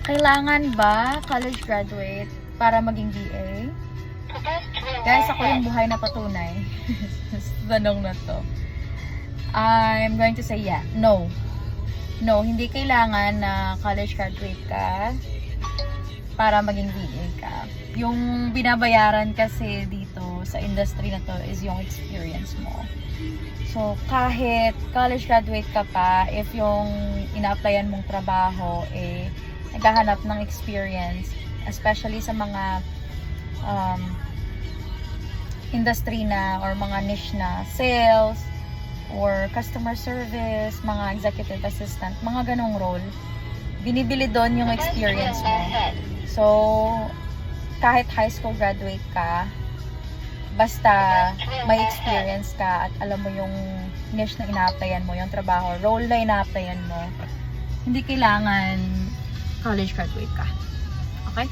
Kailangan ba college graduate para maging VA? Guys, ako yung buhay na patunay sa tanong na to. I'm going to say yeah. No. No, hindi kailangan na college graduate ka para maging VA ka. Yung binabayaran kasi dito sa industry na to is yung experience mo. So, kahit college graduate ka pa, if yung ina-applyan mong trabaho, naghahanap ng experience, especially sa mga industry na or mga niche na sales or customer service, mga executive assistant, mga ganong role, binibili doon yung experience mo. So, kahit high school graduate ka, basta may experience ka at alam mo yung niche na ina-applyan mo, yung trabaho, role na ina-applyan mo, hindi kailangan college graduate ka. Okay?